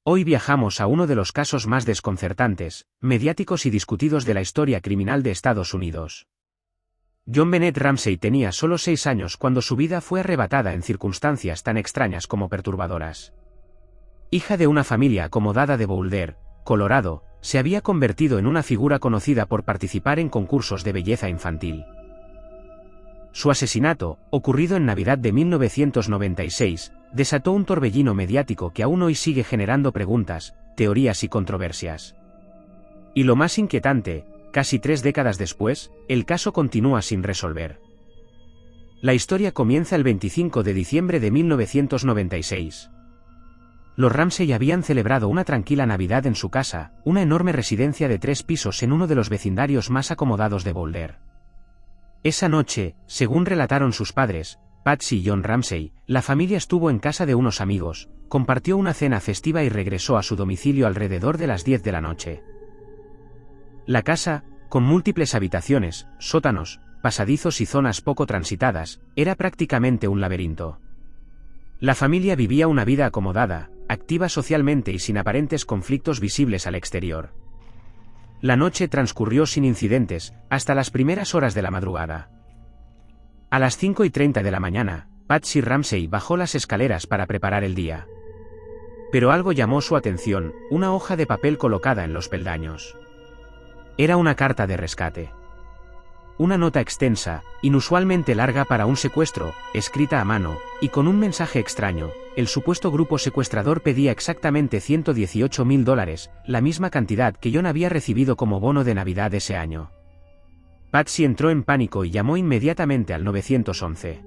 Hoy viajamos a uno de los casos más desconcertantes, mediáticos y discutidos de la historia criminal de Estados Unidos. JonBenét Ramsey tenía solo 6 años cuando su vida fue arrebatada en circunstancias tan extrañas como perturbadoras. Hija de una familia acomodada de Boulder, Colorado, se había convertido en una figura conocida por participar en concursos de belleza infantil. Su asesinato, ocurrido en Navidad de 1996, desató un torbellino mediático que aún hoy sigue generando preguntas, teorías y controversias. Y lo más inquietante, casi 3 décadas después, el caso continúa sin resolver. La historia comienza el 25 de diciembre de 1996. Los Ramsey habían celebrado una tranquila Navidad en su casa, una enorme residencia de 3 pisos en uno de los vecindarios más acomodados de Boulder. Esa noche, según relataron sus padres, Patsy y John Ramsey, la familia estuvo en casa de unos amigos, compartió una cena festiva y regresó a su domicilio alrededor de las 10 de la noche. La casa, con múltiples habitaciones, sótanos, pasadizos y zonas poco transitadas, era prácticamente un laberinto. La familia vivía una vida acomodada, activa socialmente y sin aparentes conflictos visibles al exterior. La noche transcurrió sin incidentes, hasta las primeras horas de la madrugada. A las 5:30 de la mañana, Patsy Ramsey bajó las escaleras para preparar el día. Pero algo llamó su atención, una hoja de papel colocada en los peldaños. Era una carta de rescate. Una nota extensa, inusualmente larga para un secuestro, escrita a mano, y con un mensaje extraño. El supuesto grupo secuestrador pedía exactamente $118,000, la misma cantidad que John había recibido como bono de Navidad ese año. Patsy entró en pánico y llamó inmediatamente al 911.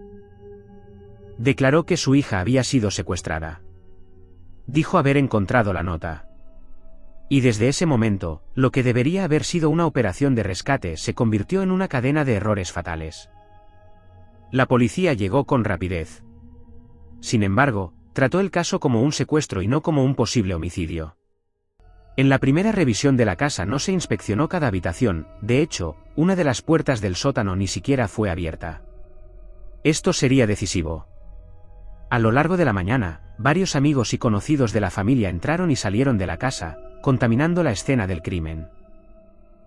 Declaró que su hija había sido secuestrada. Dijo haber encontrado la nota. Y desde ese momento, lo que debería haber sido una operación de rescate se convirtió en una cadena de errores fatales. La policía llegó con rapidez. Sin embargo, trató el caso como un secuestro y no como un posible homicidio. En la primera revisión de la casa no se inspeccionó cada habitación, de hecho, una de las puertas del sótano ni siquiera fue abierta. Esto sería decisivo. A lo largo de la mañana, varios amigos y conocidos de la familia entraron y salieron de la casa, contaminando la escena del crimen.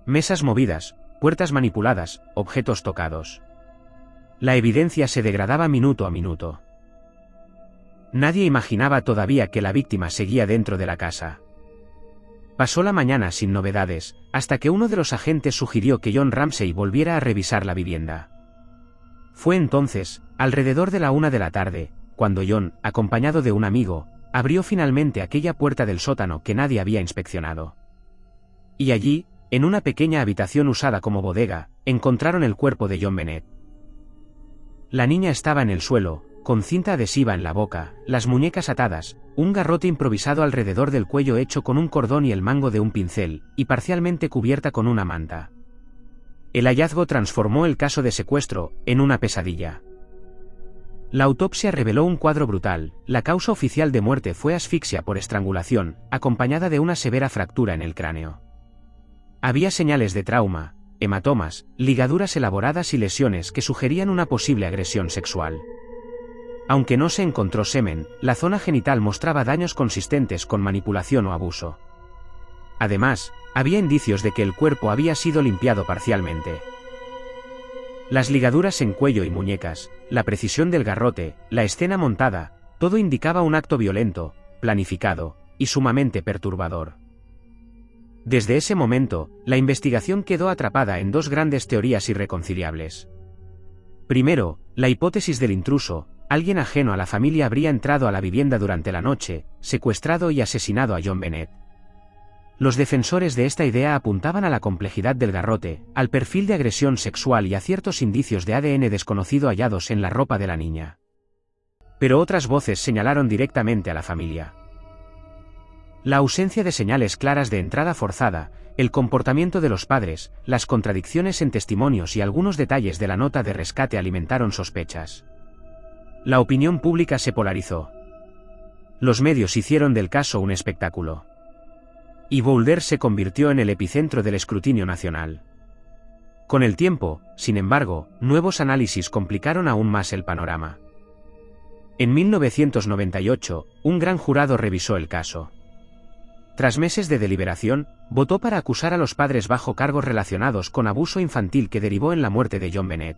Mesas movidas, puertas manipuladas, objetos tocados. La evidencia se degradaba minuto a minuto. Nadie imaginaba todavía que la víctima seguía dentro de la casa. Pasó la mañana sin novedades, hasta que uno de los agentes sugirió que John Ramsey volviera a revisar la vivienda. Fue entonces, alrededor de la 1 de la tarde, cuando John, acompañado de un amigo, abrió finalmente aquella puerta del sótano que nadie había inspeccionado. Y allí, en una pequeña habitación usada como bodega, encontraron el cuerpo de JonBenét. La niña estaba en el suelo, con cinta adhesiva en la boca, las muñecas atadas, un garrote improvisado alrededor del cuello hecho con un cordón y el mango de un pincel, y parcialmente cubierta con una manta. El hallazgo transformó el caso de secuestro en una pesadilla. La autopsia reveló un cuadro brutal. La causa oficial de muerte fue asfixia por estrangulación, acompañada de una severa fractura en el cráneo. Había señales de trauma, hematomas, ligaduras elaboradas y lesiones que sugerían una posible agresión sexual. Aunque no se encontró semen, la zona genital mostraba daños consistentes con manipulación o abuso. Además, había indicios de que el cuerpo había sido limpiado parcialmente. Las ligaduras en cuello y muñecas, la precisión del garrote, la escena montada, todo indicaba un acto violento, planificado, y sumamente perturbador. Desde ese momento, la investigación quedó atrapada en 2 grandes teorías irreconciliables. Primero, la hipótesis del intruso. Alguien ajeno a la familia habría entrado a la vivienda durante la noche, secuestrado y asesinado a JonBenét. Los defensores de esta idea apuntaban a la complejidad del garrote, al perfil de agresión sexual y a ciertos indicios de ADN desconocido hallados en la ropa de la niña. Pero otras voces señalaron directamente a la familia. La ausencia de señales claras de entrada forzada, el comportamiento de los padres, las contradicciones en testimonios y algunos detalles de la nota de rescate alimentaron sospechas. La opinión pública se polarizó. Los medios hicieron del caso un espectáculo. Y Boulder se convirtió en el epicentro del escrutinio nacional. Con el tiempo, sin embargo, nuevos análisis complicaron aún más el panorama. En 1998, un gran jurado revisó el caso. tras meses de deliberación, votó para acusar a los padres bajo cargos relacionados con abuso infantil que derivó en la muerte de John Bennett.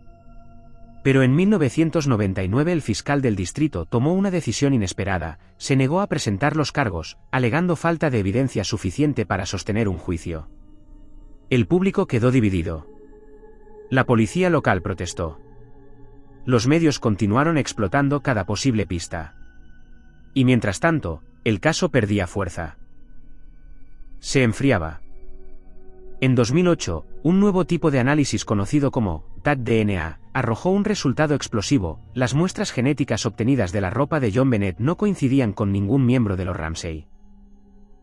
Pero en 1999 el fiscal del distrito tomó una decisión inesperada, se negó a presentar los cargos, alegando falta de evidencia suficiente para sostener un juicio. El público quedó dividido. La policía local protestó. Los medios continuaron explotando cada posible pista. Y mientras tanto, el caso perdía fuerza. Se enfriaba. En 2008, un nuevo tipo de análisis conocido como TAC-DNA arrojó un resultado explosivo: las muestras genéticas obtenidas de la ropa de John Bennett no coincidían con ningún miembro de los Ramsey.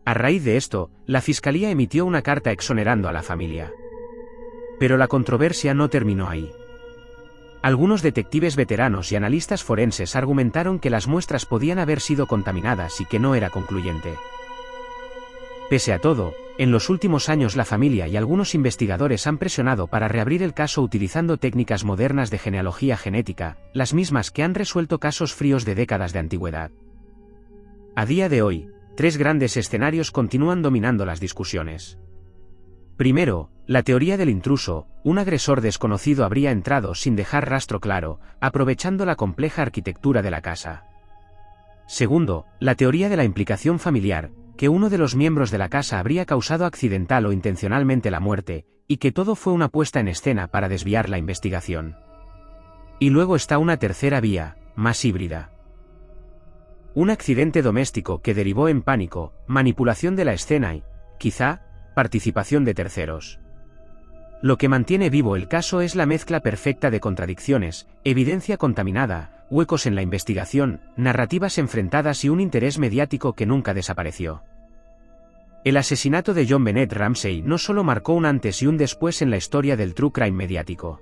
A raíz de esto, la fiscalía emitió una carta exonerando a la familia. Pero la controversia no terminó ahí. Algunos detectives veteranos y analistas forenses argumentaron que las muestras podían haber sido contaminadas y que no era concluyente. Pese a todo, en los últimos años la familia y algunos investigadores han presionado para reabrir el caso utilizando técnicas modernas de genealogía genética, las mismas que han resuelto casos fríos de décadas de antigüedad. A día de hoy, 3 grandes escenarios continúan dominando las discusiones. Primero, la teoría del intruso: un agresor desconocido habría entrado sin dejar rastro claro, aprovechando la compleja arquitectura de la casa. Segundo, la teoría de la implicación familiar, que uno de los miembros de la casa habría causado accidental o intencionalmente la muerte, y que todo fue una puesta en escena para desviar la investigación. Y luego está una tercera vía, más híbrida. Un accidente doméstico que derivó en pánico, manipulación de la escena y, quizá, participación de terceros. Lo que mantiene vivo el caso es la mezcla perfecta de contradicciones, evidencia contaminada, huecos en la investigación, narrativas enfrentadas y un interés mediático que nunca desapareció. El asesinato de John Bennett Ramsey no solo marcó un antes y un después en la historia del true crime mediático.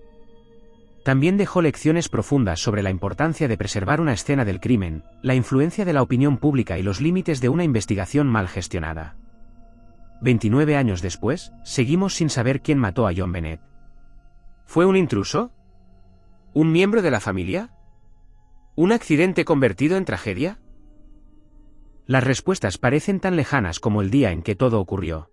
También dejó lecciones profundas sobre la importancia de preservar una escena del crimen, la influencia de la opinión pública y los límites de una investigación mal gestionada. 29 años después, seguimos sin saber quién mató a John Bennett. ¿Fue un intruso? ¿Un miembro de la familia? ¿Un accidente convertido en tragedia? Las respuestas parecen tan lejanas como el día en que todo ocurrió.